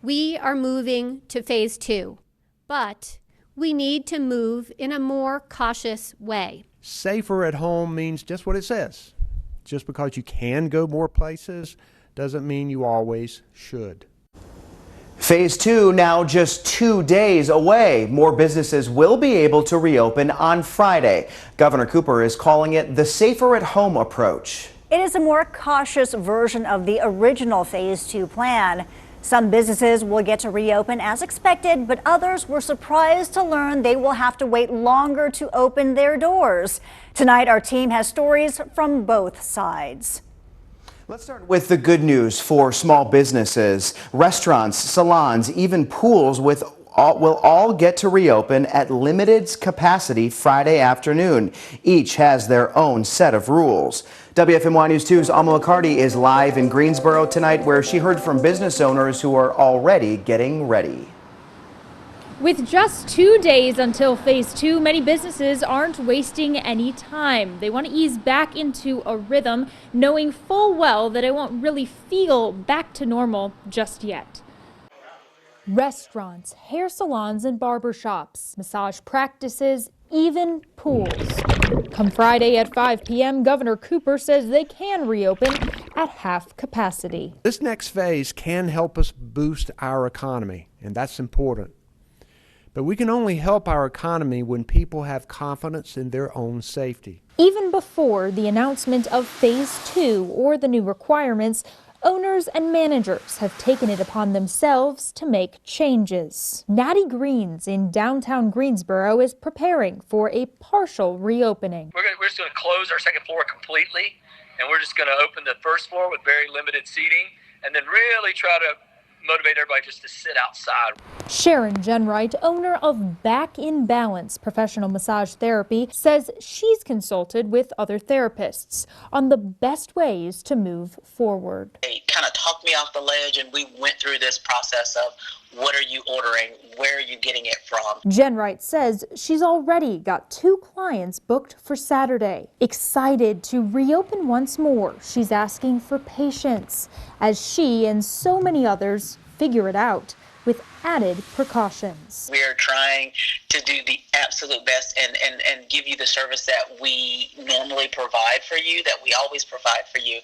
We are moving to phase 2, but we need to move in a more cautious way. Safer at home means just what it says. Just because you can go more places doesn't mean you always should. Phase 2 now just 2 days away. More businesses will be able to reopen on Friday. Governor Cooper is calling it the safer at home approach. It is a more cautious version of the original Phase 2 plan. Some businesses will get to reopen as expected, but others were surprised to learn they will have to wait longer to open their doors. Tonight, our team has stories from both sides. Let's start with the good news for small businesses. Restaurants, salons, even pools will all get to reopen at limited capacity Friday afternoon. Each has their own set of rules. WFMY News 2's Alma McCarty is live in Greensboro tonight, where she heard from business owners who are already getting ready. With just 2 days until phase 2, many businesses aren't wasting any time. They want to ease back into a rhythm, knowing full well that it won't really feel back to normal just yet. Restaurants, hair salons and barber shops, massage practices, even pools. Come Friday at 5 p.m., Governor Cooper says they can reopen at half capacity. This next phase can help us boost our economy, and that's important. But we can only help our economy when people have confidence in their own safety. Even before the announcement of phase 2 or the new requirements, owners and managers have taken it upon themselves to make changes. Natty Greens in downtown Greensboro is preparing for a partial reopening. We're just going to close our second floor completely, and we're just going to open the first floor with very limited seating, and then really try to motivate everybody just to sit outside. Sharon Jenright, owner of Back in Balance Professional Massage Therapy, says she's consulted with other therapists on the best ways to move forward. They kind of talked me off the ledge, and we went through this process of what are you ordering, where are you getting it from. Jenright says she's already got 2 clients booked for Saturday. Excited to reopen once more, she's asking for patience as she and so many others figure it out with added precautions. We are trying to do the absolute best and give you the service that we normally provide for you, that we always provide for you.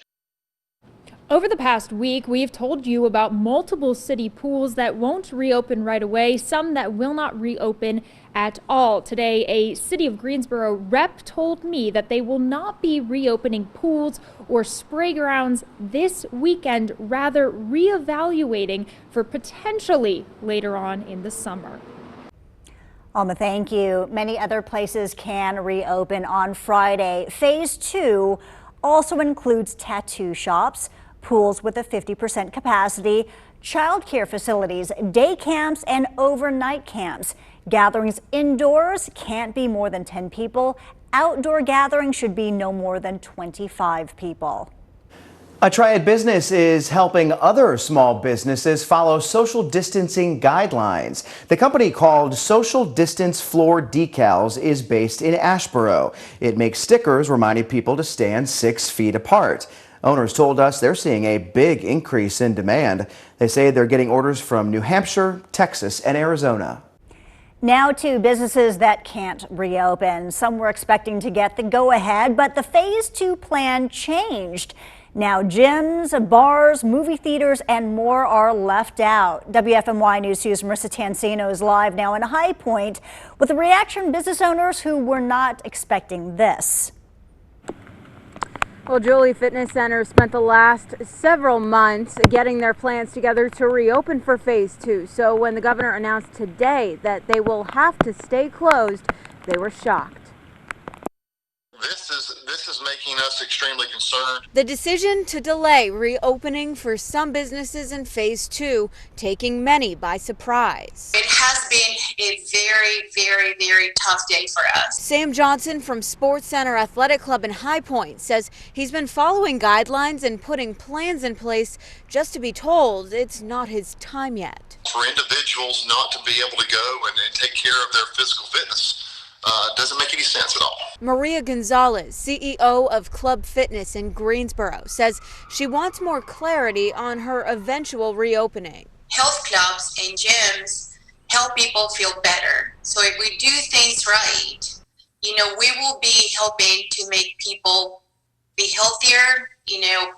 Over the past week, we've told you about multiple city pools that won't reopen right away, some that will not reopen at all. Today, a City of Greensboro rep told me that they will not be reopening pools or spray grounds this weekend, rather reevaluating for potentially later on in the summer. Alma, thank you. Many other places can reopen on Friday. Phase 2 also includes tattoo shops, pools with a 50% capacity, child care facilities, day camps, and overnight camps. Gatherings indoors can't be more than 10 people. Outdoor gatherings should be no more than 25 people. A TRIAD business is helping other small businesses follow social distancing guidelines. The company, called Social Distance Floor Decals, is based in Asheboro. It makes stickers reminding people to stand 6 feet apart. Owners told us they're seeing a big increase in demand. They say they're getting orders from New Hampshire, Texas, and Arizona. Now to businesses that can't reopen. Some were expecting to get the go-ahead, but the phase 2 plan changed. Now gyms, bars, movie theaters, and more are left out. WFMY News 2's Marissa Tansino is live now in High Point with a reaction from business owners who were not expecting this. Well, Julie, fitness centers spent the last several months getting their plans together to reopen for phase 2. So when the governor announced today that they will have to stay closed, they were shocked. This is making us extremely concerned. The decision to delay reopening for some businesses in phase 2, taking many by surprise. It has been a very tough day for us. Sam Johnson from Sports Center Athletic Club in High Point says he's been following guidelines and putting plans in place just to be told it's not his time yet. For individuals not to be able to go and take care of their physical fitness doesn't make any sense at all. Maria Gonzalez, CEO of Club Fitness in Greensboro, says she wants more clarity on her eventual reopening. health clubs and gyms help people feel better. So if we do things right, we will be helping to make people be healthier,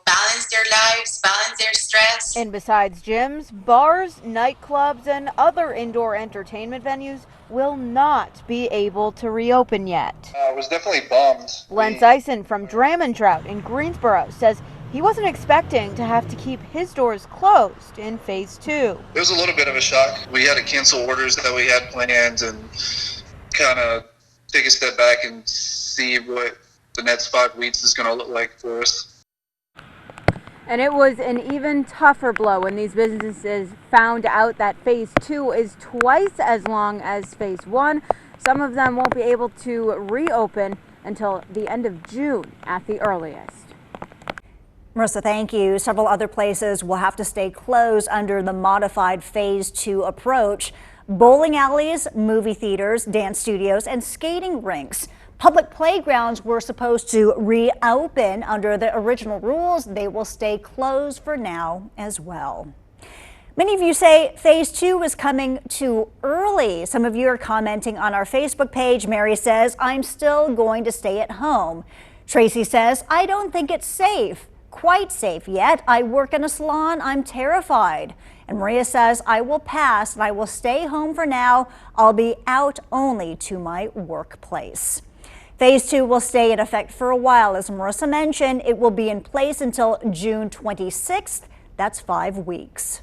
balance their lives, balance their stress. And besides gyms, bars, nightclubs, and other indoor entertainment venues will not be able to reopen yet. I was definitely bummed. Len Tyson from Dram and Trout in Greensboro says he wasn't expecting to have to keep his doors closed in phase 2. It was a little bit of a shock. We had to cancel orders that we had planned and kind of take a step back and see what the next 5 weeks is going to look like for us. And it was an even tougher blow when these businesses found out that phase 2 is twice as long as phase 1. Some of them won't be able to reopen until the end of June at the earliest. Marissa, thank you. Several other places will have to stay closed under the modified phase 2 approach. Bowling alleys, movie theaters, dance studios, and skating rinks. Public playgrounds were supposed to reopen under the original rules. They will stay closed for now as well. Many of you say phase 2 is coming too early. Some of you are commenting on our Facebook page. Mary says, I'm still going to stay at home. Tracy says, I don't think it's quite safe yet. I work in a salon. I'm terrified. And Maria says, I will pass and I will stay home for now. I'll be out only to my workplace. Phase 2 will stay in effect for a while. As Marissa mentioned, it will be in place until June 26th. That's 5 weeks.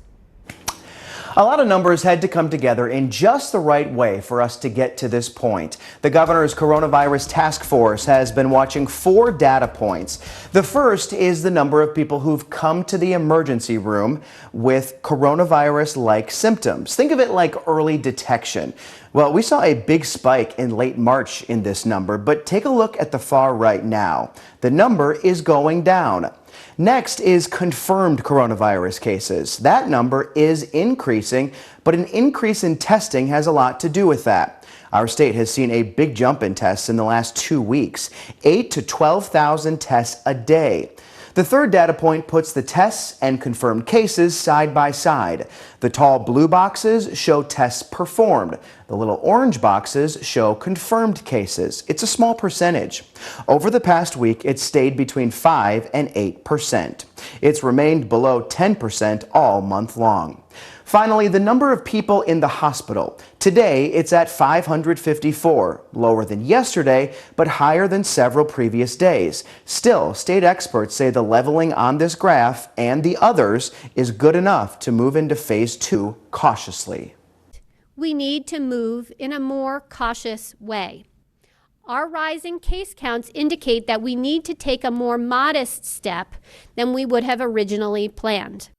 A lot of numbers had to come together in just the right way for us to get to this point. The governor's coronavirus task force has been watching 4 data points. The first is the number of people who've come to the emergency room with coronavirus-like symptoms. Think of it like early detection. Well, we saw a big spike in late March in this number, but take a look at the far right now. The number is going down. Next is confirmed coronavirus cases. That number is increasing, but an increase in testing has a lot to do with that. Our state has seen a big jump in tests in the last 2 weeks, 8,000 to 12,000 tests a day. The third data point puts the tests and confirmed cases side by side. The tall blue boxes show tests performed. The little orange boxes show confirmed cases. It's a small percentage. Over the past week, it stayed between 5 and 8%. It's remained below 10% all month long. Finally, the number of people in the hospital. Today, it's at 554, lower than yesterday, but higher than several previous days. Still, state experts say the leveling on this graph and the others is good enough to move into phase 2 cautiously. We need to move in a more cautious way. Our rising case counts indicate that we need to take a more modest step than we would have originally planned.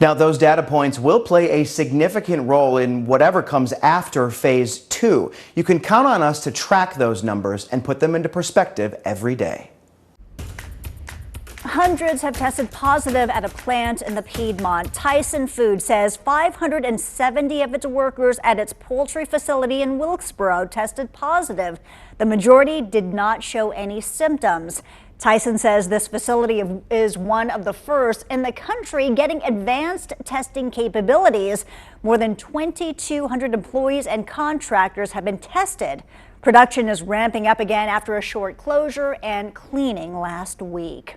Now, those data points will play a significant role in whatever comes after phase 2. You can count on us to track those numbers and put them into perspective every day. Hundreds have tested positive at a plant in the Piedmont. TYSON Food says 570 of its workers at its poultry facility in Wilkesboro tested positive. The majority did not show any symptoms. TYSON says this facility is one of the first in the country getting advanced testing capabilities. More than 2,200 employees and contractors have been tested. Production is ramping up again after a short closure and cleaning last week.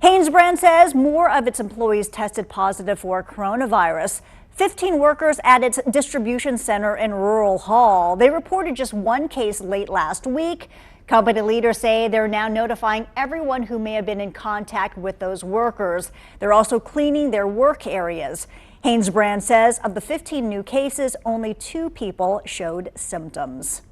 Hanes Brand says more of its employees tested positive for coronavirus. 15 workers at its distribution center in Rural Hall. They reported just 1 case late last week. Company leaders say they're now notifying everyone who may have been in contact with those workers. They're also cleaning their work areas. Hanes Brand says of the 15 new cases, only 2 people showed symptoms.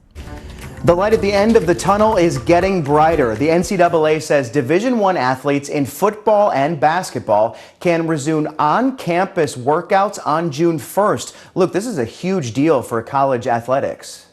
The light at the end of the tunnel is getting brighter. The NCAA says Division I athletes in football and basketball can resume on-campus workouts on June 1st. Look, this is a huge deal for college athletics.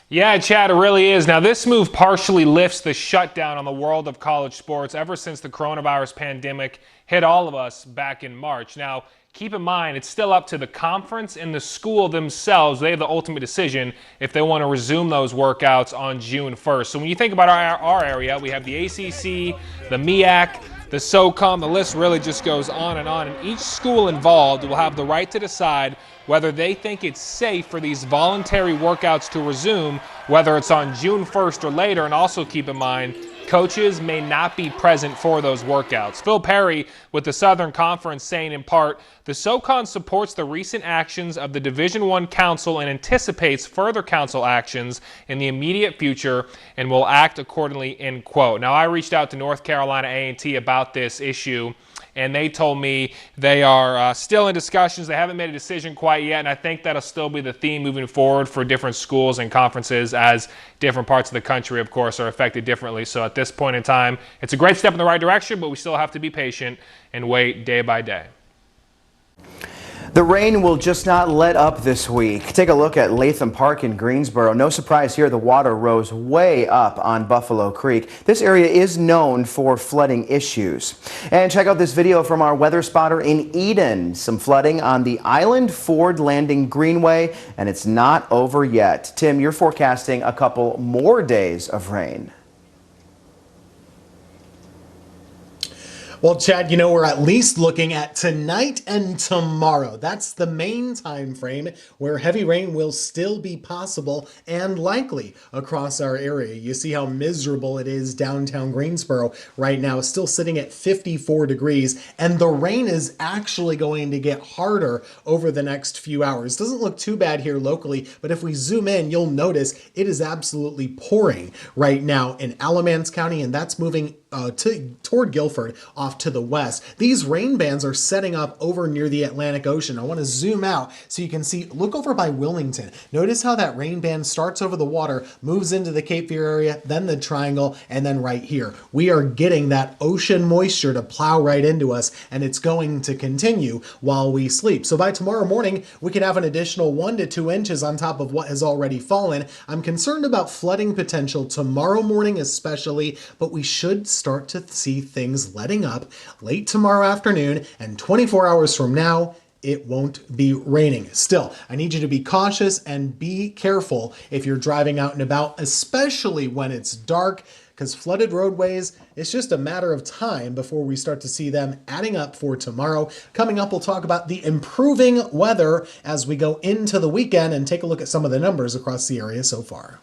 Yeah, Chad, it really is. Now, this move partially lifts the shutdown on the world of college sports ever since the coronavirus pandemic hit all of us back in March. Now, keep in mind, it's still up to the conference and the school themselves. They have the ultimate decision if they want to resume those workouts on June 1st. So when you think about our area, we have the ACC, the MEAC, the SOCOM. The list really just goes on, and each school involved will have the right to decide whether they think it's safe for these voluntary workouts to resume, whether it's on June 1st or later. And also keep in mind, coaches may not be present for those workouts. Phil Perry with the Southern Conference saying in part, the SOCON supports the recent actions of the Division I Council and anticipates further council actions in the immediate future and will act accordingly, end quote. Now, I reached out to North Carolina A&T about this issue, and they told me they are still in discussions. They haven't made a decision quite yet, and I think that'll still be the theme moving forward for different schools and conferences, as different parts of the country, of course, are affected differently. So at this point in time, it's a great step in the right direction, but we still have to be patient and wait day by day. The rain will just not let up this week. Take a look at Latham Park in Greensboro. No surprise here, the water rose way up on Buffalo Creek. This area is known for flooding issues. And check out this video from our weather spotter in Eden. Some flooding on the Island Ford Landing Greenway, and it's not over yet. Tim, you're forecasting a couple more days of rain. Well, Chad, you know, we're at least looking at tonight and tomorrow. That's the main time frame where heavy rain will still be possible and likely across our area. You see how miserable it is downtown Greensboro right now, still sitting at 54 degrees, and the rain is actually going to get harder over the next few hours. Doesn't look too bad here locally, but if we zoom in, you'll notice it is absolutely pouring right now in Alamance County, and that's moving toward Guilford off to the west. These rain bands are setting up over near the Atlantic Ocean. I want to zoom out so you can see, look over by Wilmington. Notice how that rain band starts over the water, moves into the Cape Fear area, then the Triangle, and then right here. We are getting that ocean moisture to plow right into us, and it's going to continue while we sleep. So by tomorrow morning, we could have an additional 1 to 2 inches on top of what has already fallen. I'm concerned about flooding potential tomorrow morning especially, but we should start to see things letting up late tomorrow afternoon, and 24 hours from now, it won't be raining. Still, I need you to be cautious and be careful if you're driving out and about, especially when it's dark, because flooded roadways, it's just a matter of time before we start to see them adding up for tomorrow. Coming up, we'll talk about the improving weather as we go into the weekend and take a look at some of the numbers across the area so far.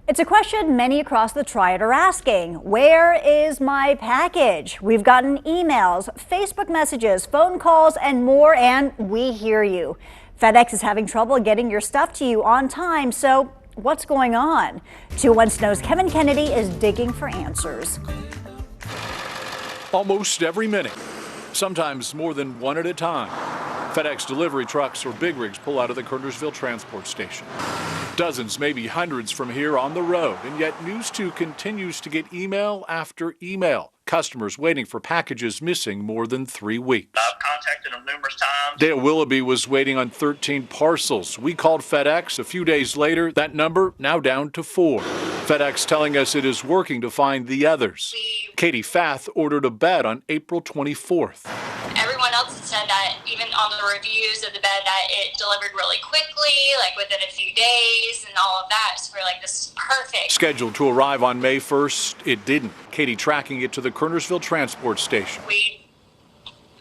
It's a question many across the Triad are asking. Where is my package? We've gotten emails, Facebook messages, phone calls, and more, and we hear you. FedEx is having trouble getting your stuff to you on time, so what's going on? 2-1 Snow's Kevin Kennedy is digging for answers. Almost every minute, sometimes more than one at a time, FedEx delivery trucks or big rigs pull out of the Kernersville Transport Station. Dozens, maybe hundreds from here on the road, and yet News 2 continues to get email after email. Customers waiting for packages missing more than 3 weeks. I've contacted them numerous times. Dale Willoughby was waiting on 13 parcels. We called FedEx a few days later. That number now down to 4. FedEx telling us it is working to find the others. Katie Fath ordered a bed on April 24th. Everyone else said that, even on the reviews of the bed, that it delivered really quickly, like within a few days and all of that. So we're like, this is perfect. Scheduled to arrive on May 1st, it didn't. Katie tracking it to the Kernersville Transport Station. We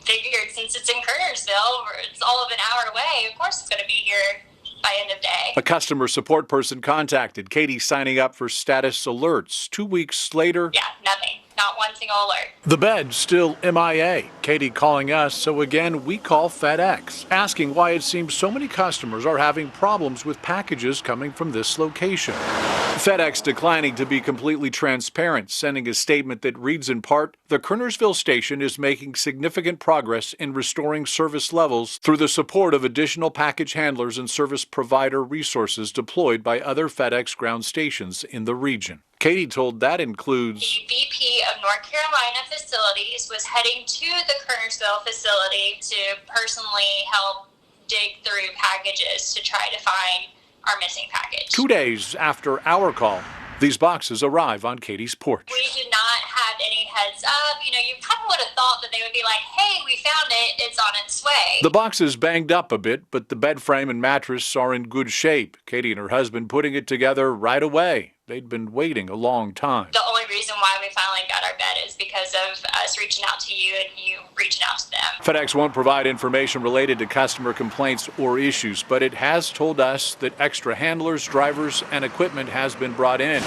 figured since it's in Kernersville, it's all of an hour away, of course it's going to be here by end of day. A customer support person contacted Katie, signing up for status alerts. 2 weeks later, Yeah, nothing. Not one single alert. the bed's still MIA. Katie calling us, so again, we call FedEx, asking why it seems so many customers are having problems with packages coming from this location. FedEx declining to be completely transparent, sending a statement that reads in part, the Kernersville station is making significant progress in restoring service levels through the support of additional package handlers and service provider resources deployed by other FedEx ground stations in the region. Katie told that includes The VP of North Carolina Facilities was heading to the Kernersville facility to personally help dig through packages to try to find our missing package. 2 days after our call, these boxes arrive on Katie's porch. We did not have any heads up. You know, you kind of would have thought that they would be like, hey, we found it, it's on its way. The box is banged up a bit, but the bed frame and mattress are in good shape. Katie and her husband putting it together right away. They'd been waiting a long time. The only reason reason why we finally got our bed is because of us reaching out to you and you reaching out to them. FedEx won't provide information related to customer complaints or issues, but it has told us that extra handlers, drivers, and equipment has been brought in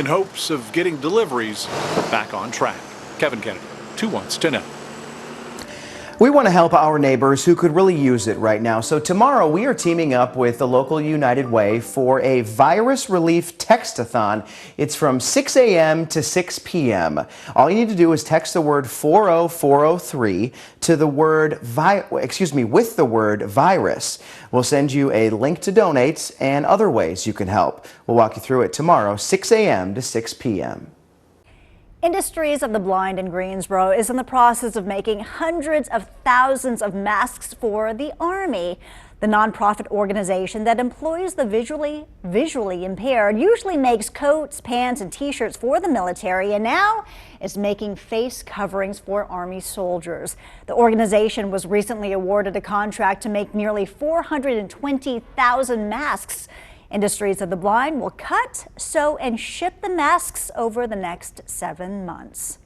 hopes of getting deliveries back on track. Kevin Kennedy, 2 Wants to Know. We want to help our neighbors who could really use it right now. So tomorrow we are teaming up with the local United Way for a virus relief text-a-thon. It's from 6 a.m. to 6 p.m. All you need to do is text the word 40403 to the word with the word virus. We'll send you a link to donate and other ways you can help. We'll walk you through it tomorrow, 6 a.m. to 6 p.m. Industries of the Blind in Greensboro is in the process of making hundreds of thousands of masks for the Army. The nonprofit organization that employs the visually impaired usually makes coats, pants, and t-shirts for the military, and now is making face coverings for Army soldiers. The organization was recently awarded a contract to make nearly 420,000 masks. Industries of the Blind will cut, sew, and ship the masks over the next 7 months.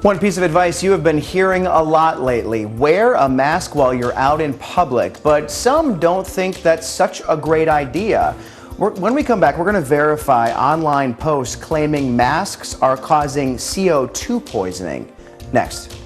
One piece of advice you have been hearing a lot lately: wear a mask while you're out in public, but some don't think that's such a great idea. When we come back, we're going to verify online posts claiming masks are causing CO2 poisoning. Next.